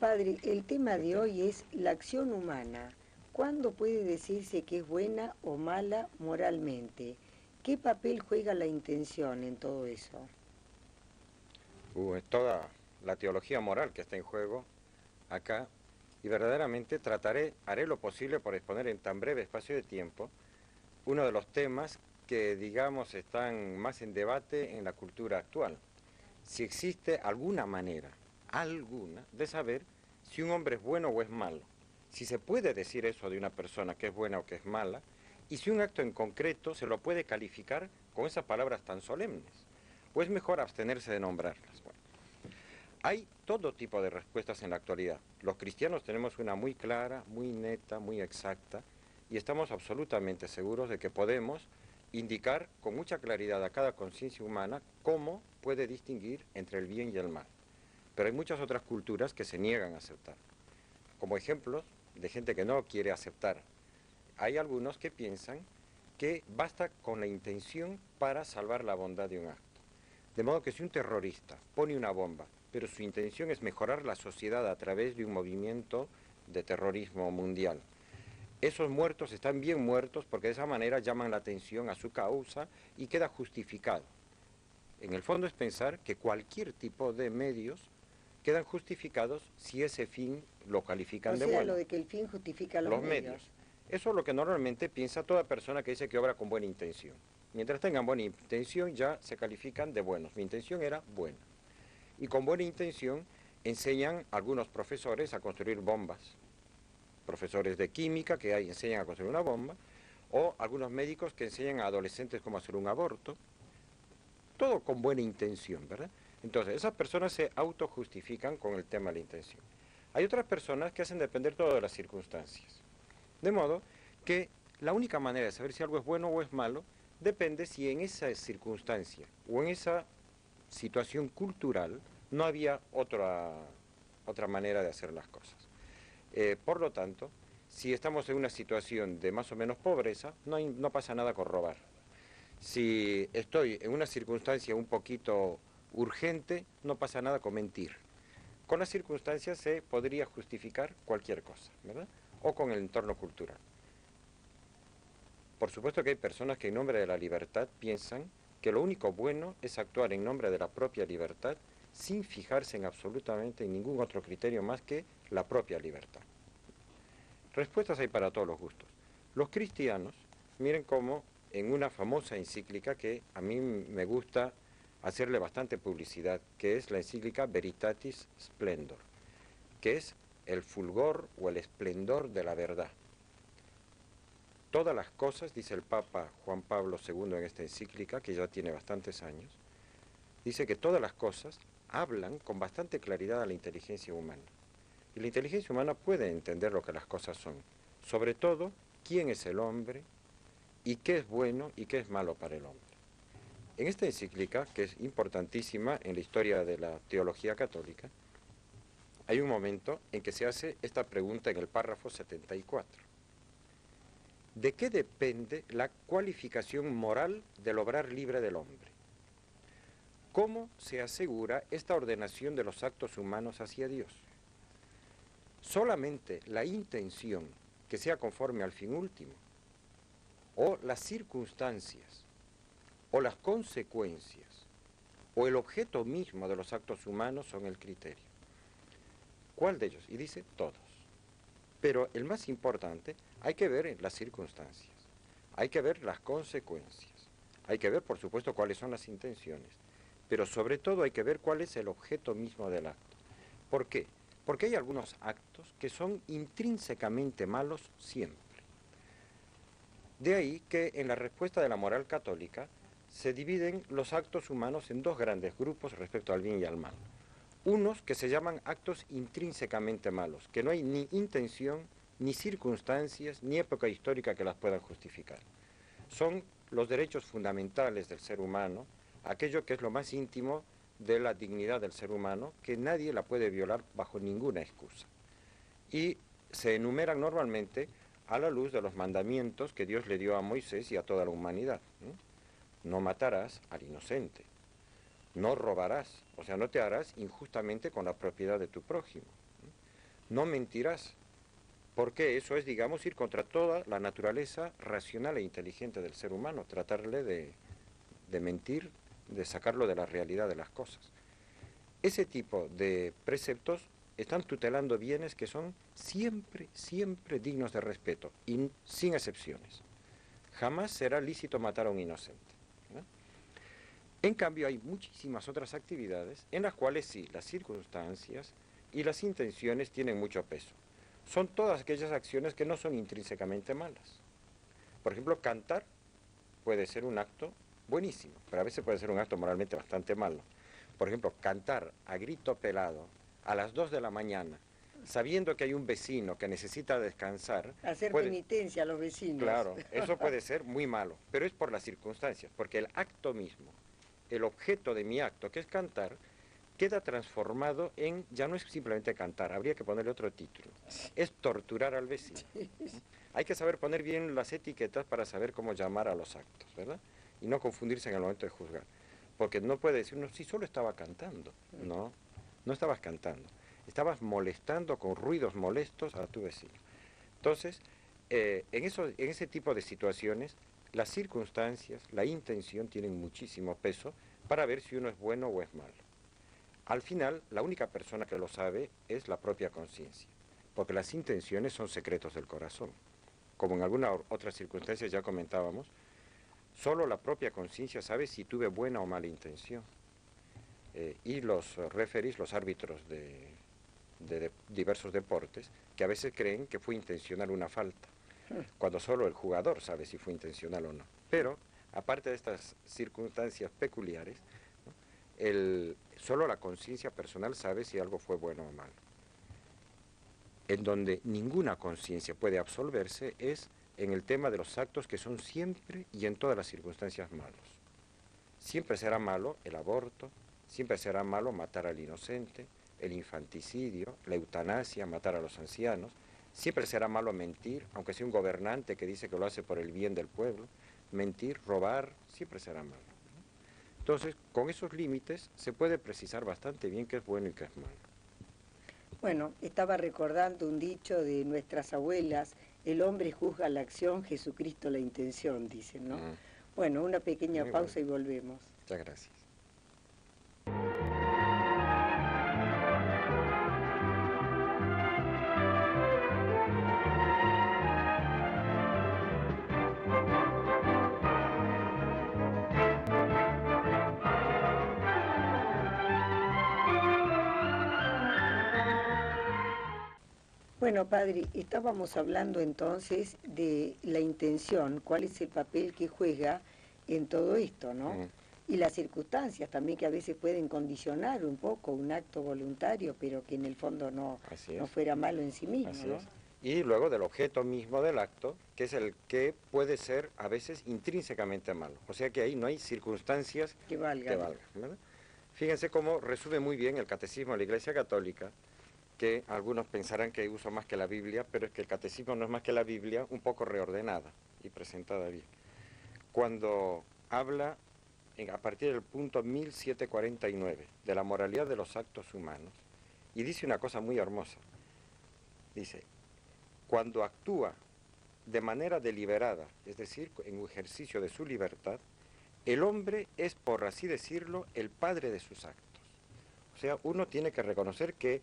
Padre, el tema de hoy es la acción humana. ¿Cuándo puede decirse que es buena o mala moralmente? ¿Qué papel juega la intención en todo eso? Es toda la teología moral que está en juego acá y verdaderamente haré lo posible por exponer en tan breve espacio de tiempo uno de los temas que, digamos, están más en debate en la cultura actual. Si existe alguna, de saber si un hombre es bueno o es malo. Si se puede decir eso de una persona que es buena o que es mala, y si un acto en concreto se lo puede calificar con esas palabras tan solemnes. ¿O es mejor abstenerse de nombrarlas? Bueno, hay todo tipo de respuestas en la actualidad. Los cristianos tenemos una muy clara, muy neta, muy exacta, y estamos absolutamente seguros de que podemos indicar con mucha claridad a cada conciencia humana cómo puede distinguir entre el bien y el mal. Pero hay muchas otras culturas que se niegan a aceptar. Como ejemplos de gente que no quiere aceptar, hay algunos que piensan que basta con la intención para salvar la bondad de un acto. De modo que si un terrorista pone una bomba, pero su intención es mejorar la sociedad a través de un movimiento de terrorismo mundial, esos muertos están bien muertos porque de esa manera llaman la atención a su causa y queda justificado. En el fondo es pensar que cualquier tipo de medios quedan justificados si ese fin lo O califican de sea, bueno. lo de que el fin justifica los Los medios. medios. Eso es lo que normalmente piensa toda persona que dice que obra con buena intención. Mientras tengan buena intención ya se califican de buenos. Mi intención era buena. Y con buena intención enseñan algunos profesores a construir bombas. Profesores de química que enseñan a construir una bomba, o algunos médicos que enseñan a adolescentes cómo hacer un aborto. Todo con buena intención, ¿verdad? Entonces, esas personas se autojustifican con el tema de la intención. Hay otras personas que hacen depender todo de las circunstancias. De modo que la única manera de saber si algo es bueno o es malo depende si en esa circunstancia o en esa situación cultural no había otra manera de hacer las cosas. Por lo tanto, si estamos en una situación de más o menos pobreza, no pasa nada con robar. Si estoy en una circunstancia un poquito urgente, no pasa nada con mentir. Con las circunstancias se podría justificar cualquier cosa, ¿verdad? O con el entorno cultural. Por supuesto que hay personas que en nombre de la libertad piensan que lo único bueno es actuar en nombre de la propia libertad sin fijarse en absolutamente en ningún otro criterio más que la propia libertad. Respuestas hay para todos los gustos. Los cristianos, miren cómo en una famosa encíclica que a mí me gusta hacerle bastante publicidad, que es la encíclica Veritatis Splendor, que es el fulgor o el esplendor de la verdad. Todas las cosas, dice el Papa Juan Pablo II en esta encíclica, que ya tiene bastantes años, dice que todas las cosas hablan con bastante claridad a la inteligencia humana. Y la inteligencia humana puede entender lo que las cosas son. Sobre todo, quién es el hombre y qué es bueno y qué es malo para el hombre. En esta encíclica, que es importantísima en la historia de la teología católica, hay un momento en que se hace esta pregunta en el párrafo 74. ¿De qué depende la cualificación moral del obrar libre del hombre? ¿Cómo se asegura esta ordenación de los actos humanos hacia Dios? Solamente la intención que sea conforme al fin último, o las circunstancias, o las consecuencias, o el objeto mismo de los actos humanos son el criterio. ¿Cuál de ellos? Y dice todos. Pero el más importante, hay que ver las circunstancias, hay que ver las consecuencias, hay que ver, por supuesto, cuáles son las intenciones, pero sobre todo hay que ver cuál es el objeto mismo del acto. ¿Por qué? Porque hay algunos actos que son intrínsecamente malos siempre. De ahí que en la respuesta de la moral católica se dividen los actos humanos en dos grandes grupos respecto al bien y al mal. Unos que se llaman actos intrínsecamente malos, que no hay ni intención, ni circunstancias, ni época histórica que las puedan justificar. Son los derechos fundamentales del ser humano, aquello que es lo más íntimo de la dignidad del ser humano, que nadie la puede violar bajo ninguna excusa. Y se enumeran normalmente a la luz de los mandamientos que Dios le dio a Moisés y a toda la humanidad. No matarás al inocente. No robarás, o sea, no te harás injustamente con la propiedad de tu prójimo. no mentirás, porque eso es, digamos, ir contra toda la naturaleza racional e inteligente del ser humano, tratarle de mentir, de sacarlo de la realidad de las cosas. Ese tipo de preceptos están tutelando bienes que son siempre, siempre dignos de respeto, y sin excepciones. Jamás será lícito matar a un inocente, ¿no? En cambio, hay muchísimas otras actividades en las cuales sí, las circunstancias y las intenciones tienen mucho peso. Son todas aquellas acciones que no son intrínsecamente malas. Por ejemplo, cantar puede ser un acto buenísimo, pero a veces puede ser un acto moralmente bastante malo. Por ejemplo, cantar a grito pelado a las 2 de la mañana, sabiendo que hay un vecino que necesita descansar. Hacer penitencia a los vecinos. Claro, eso puede ser muy malo, pero es por las circunstancias, porque el acto mismo, el objeto de mi acto, que es cantar, queda transformado en, ya no es simplemente cantar, habría que ponerle otro título, es torturar al vecino. Hay que saber poner bien las etiquetas para saber cómo llamar a los actos, ¿verdad? Y no confundirse en el momento de juzgar. Porque no puede decir, no, si solo estaba cantando. No, no estabas cantando. Estabas molestando con ruidos molestos a tu vecino. Entonces, en ese tipo de situaciones, las circunstancias, la intención tienen muchísimo peso para ver si uno es bueno o es malo. Al final, la única persona que lo sabe es la propia conciencia, porque las intenciones son secretos del corazón. Como en algunas otras circunstancias ya comentábamos, solo la propia conciencia sabe si tuve buena o mala intención. Y los referees, los árbitros de diversos deportes, que a veces creen que fue intencional una falta, cuando solo el jugador sabe si fue intencional o no. Pero, aparte de estas circunstancias peculiares, ¿no? Solo la conciencia personal sabe si algo fue bueno o malo. En donde ninguna conciencia puede absolverse es en el tema de los actos que son siempre y en todas las circunstancias malos. Siempre será malo el aborto, siempre será malo matar al inocente, el infanticidio, la eutanasia, matar a los ancianos, siempre será malo mentir, aunque sea un gobernante que dice que lo hace por el bien del pueblo, mentir, robar, siempre será malo. Entonces, con esos límites se puede precisar bastante bien qué es bueno y qué es malo. Bueno, estaba recordando un dicho de nuestras abuelas, el hombre juzga la acción, Jesucristo la intención, dicen, ¿no? Bueno, una pequeña pausa y volvemos. Muchas gracias. Bueno, padre, estábamos hablando entonces de la intención, cuál es el papel que juega en todo esto, ¿no? Y las circunstancias también que a veces pueden condicionar un poco un acto voluntario, pero que en el fondo no fuera malo en sí mismo, Así ¿no? es. Y luego del objeto mismo del acto, que es el que puede ser a veces intrínsecamente malo. O sea que ahí no hay circunstancias que valgan. ¿Verdad? Fíjense cómo resume muy bien el Catecismo de la Iglesia Católica, que algunos pensarán que uso más que la Biblia, pero es que el Catecismo no es más que la Biblia, un poco reordenada y presentada bien. Cuando habla, a partir del punto 1749, de la moralidad de los actos humanos, y dice una cosa muy hermosa. Dice, cuando actúa de manera deliberada, es decir, en un ejercicio de su libertad, el hombre es, por así decirlo, el padre de sus actos. O sea, uno tiene que reconocer que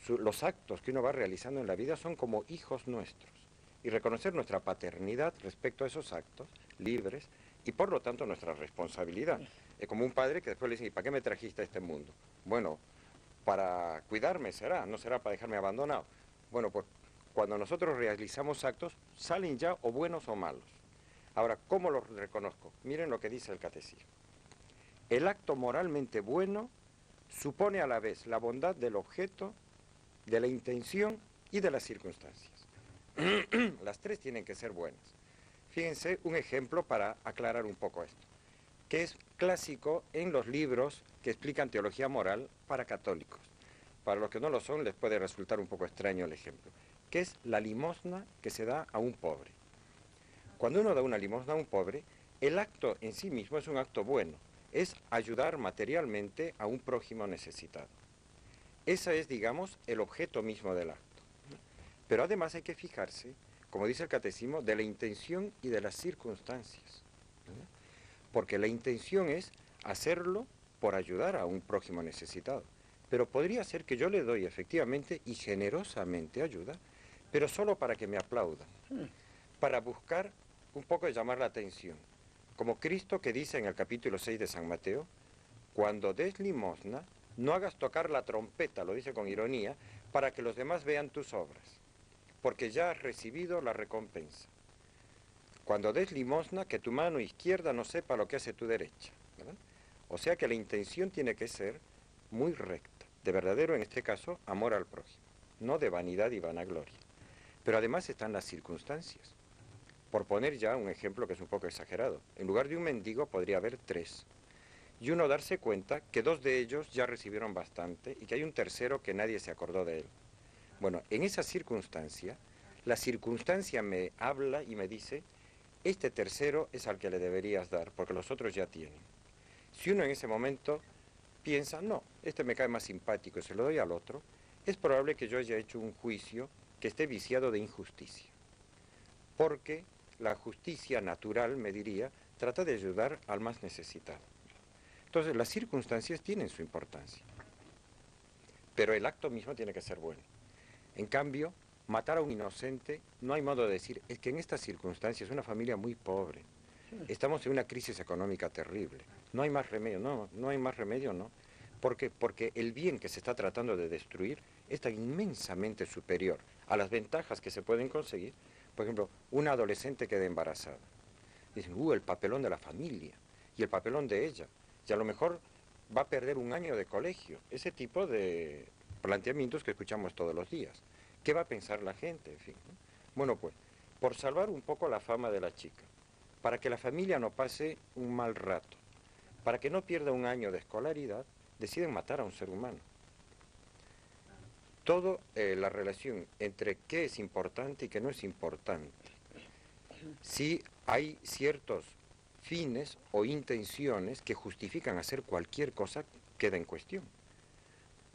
los actos que uno va realizando en la vida son como hijos nuestros, y reconocer nuestra paternidad respecto a esos actos, libres, y por lo tanto nuestra responsabilidad. Es como un padre que después le dice, ¿y para qué me trajiste a este mundo? Bueno, para cuidarme será, no será para dejarme abandonado. Bueno, pues cuando nosotros realizamos actos, salen ya o buenos o malos. Ahora, ¿cómo los reconozco? Miren lo que dice el Catecismo. El acto moralmente bueno supone a la vez la bondad del objeto, de la intención y de las circunstancias. Las tres tienen que ser buenas. Fíjense un ejemplo para aclarar un poco esto, que es clásico en los libros que explican teología moral para católicos. Para los que no lo son les puede resultar un poco extraño el ejemplo, que es la limosna que se da a un pobre. Cuando uno da una limosna a un pobre, el acto en sí mismo es un acto bueno, es ayudar materialmente a un prójimo necesitado. Ese es, digamos, el objeto mismo del acto. Pero además hay que fijarse, como dice el catecismo, de la intención y de las circunstancias, ¿verdad? Porque la intención es hacerlo por ayudar a un prójimo necesitado. Pero podría ser que yo le doy efectivamente y generosamente ayuda, pero solo para que me aplaudan, para buscar un poco de llamar la atención. Como Cristo que dice en el capítulo 6 de San Mateo, cuando des limosna, no hagas tocar la trompeta, lo dice con ironía, para que los demás vean tus obras, porque ya has recibido la recompensa. Cuando des limosna, que tu mano izquierda no sepa lo que hace tu derecha, ¿verdad? O sea que la intención tiene que ser muy recta, de verdadero, en este caso, amor al prójimo, no de vanidad y vanagloria. Pero además están las circunstancias. Por poner ya un ejemplo que es un poco exagerado, en lugar de un mendigo podría haber 3. Y uno darse cuenta que 2 de ellos ya recibieron bastante y que hay un tercero que nadie se acordó de él. Bueno, en esa circunstancia, la circunstancia me habla y me dice, este tercero es al que le deberías dar, porque los otros ya tienen. Si uno en ese momento piensa, no, este me cae más simpático y se lo doy al otro, es probable que yo haya hecho un juicio que esté viciado de injusticia. Porque la justicia natural, me diría, trata de ayudar al más necesitado. Entonces, las circunstancias tienen su importancia, pero el acto mismo tiene que ser bueno. En cambio, matar a un inocente, no hay modo de decir, es que en estas circunstancias es una familia muy pobre, estamos en una crisis económica terrible, no hay más remedio, no hay más remedio, ¿no? ¿Por qué? Porque el bien que se está tratando de destruir es tan inmensamente superior a las ventajas que se pueden conseguir. Por ejemplo, una adolescente queda embarazada. Dicen, el papelón de la familia y el papelón de ella. Y a lo mejor va a perder un año de colegio. Ese tipo de planteamientos que escuchamos todos los días. ¿Qué va a pensar la gente? En fin, ¿no? Bueno, pues, por salvar un poco la fama de la chica, para que la familia no pase un mal rato, para que no pierda un año de escolaridad, deciden matar a un ser humano. Todo la relación entre qué es importante y qué no es importante. Si hay ciertos fines o intenciones que justifican hacer cualquier cosa, queda en cuestión.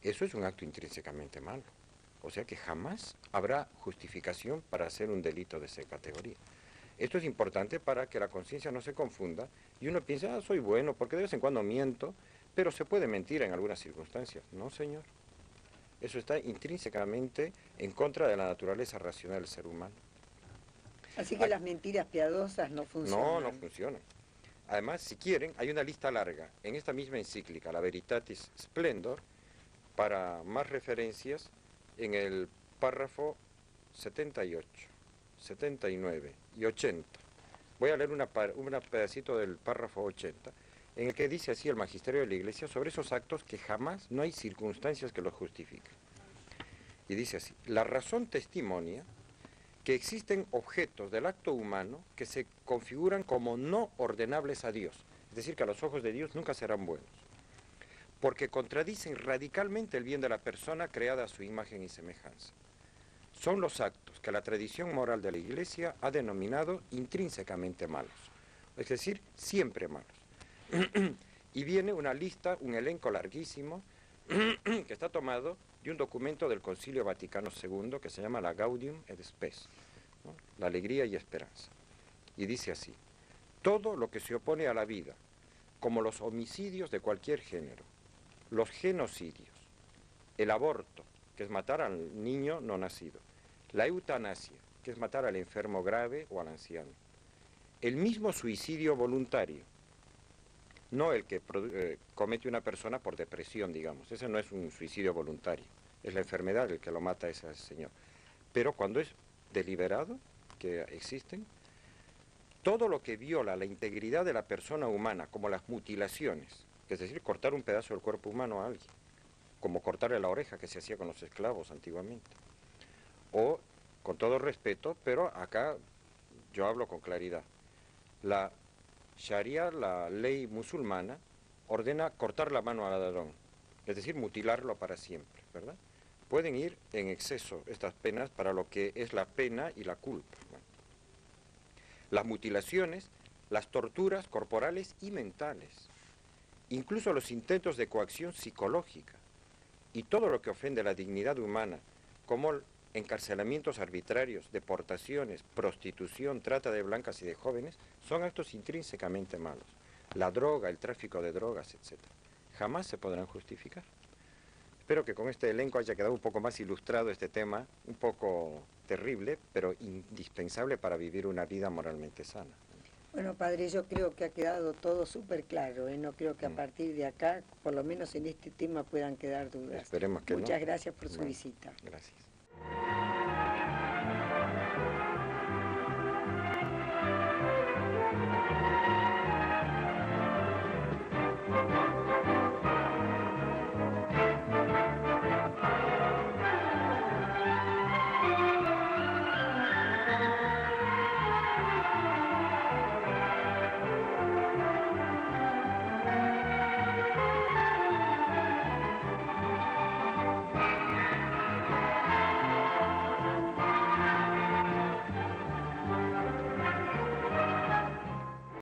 Eso es un acto intrínsecamente malo. O sea que jamás habrá justificación para hacer un delito de esa categoría. Esto es importante para que la conciencia no se confunda y uno piensa, soy bueno porque de vez en cuando miento, pero se puede mentir en algunas circunstancias. No, señor. Eso está intrínsecamente en contra de la naturaleza racional del ser humano. Así que las mentiras piadosas no funcionan. No funcionan. Además, si quieren, hay una lista larga en esta misma encíclica, la Veritatis Splendor, para más referencias en el párrafo 78, 79 y 80. Voy a leer un pedacito del párrafo 80, en el que dice así el magisterio de la Iglesia sobre esos actos que jamás no hay circunstancias que los justifiquen. Y dice así, la razón testimonia que existen objetos del acto humano que se configuran como no ordenables a Dios, es decir, que a los ojos de Dios nunca serán buenos, porque contradicen radicalmente el bien de la persona creada a su imagen y semejanza. Son los actos que la tradición moral de la Iglesia ha denominado intrínsecamente malos, es decir, siempre malos. Y viene una lista, un elenco larguísimo, que está tomado de un documento del Concilio Vaticano II que se llama la Gaudium et Spes, ¿no? La alegría y esperanza. Y dice así, todo lo que se opone a la vida, como los homicidios de cualquier género, los genocidios, el aborto, que es matar al niño no nacido, la eutanasia, que es matar al enfermo grave o al anciano, el mismo suicidio voluntario, no el que comete una persona por depresión, digamos, ese no es un suicidio voluntario, es la enfermedad el que lo mata a ese señor. Pero cuando es deliberado, que existen, todo lo que viola la integridad de la persona humana, como las mutilaciones, es decir, cortar un pedazo del cuerpo humano a alguien, como cortarle la oreja que se hacía con los esclavos antiguamente, o, con todo respeto, pero acá yo hablo con claridad, la Sharia, la ley musulmana, ordena cortar la mano al ladrón, es decir, mutilarlo para siempre, ¿verdad? Pueden ir en exceso estas penas para lo que es la pena y la culpa. Bueno. Las mutilaciones, las torturas corporales y mentales, incluso los intentos de coacción psicológica y todo lo que ofende la dignidad humana, como encarcelamientos arbitrarios, deportaciones, prostitución, trata de blancas y de jóvenes, son actos intrínsecamente malos. La droga, el tráfico de drogas, etc. Jamás se podrán justificar. Espero que con este elenco haya quedado un poco más ilustrado este tema, un poco terrible, pero indispensable para vivir una vida moralmente sana. Bueno, padre, yo creo que ha quedado todo súper claro, ¿eh? No creo que a partir de acá, por lo menos en este tema, puedan quedar dudas. Esperemos que no. Muchas gracias por su visita. Gracias.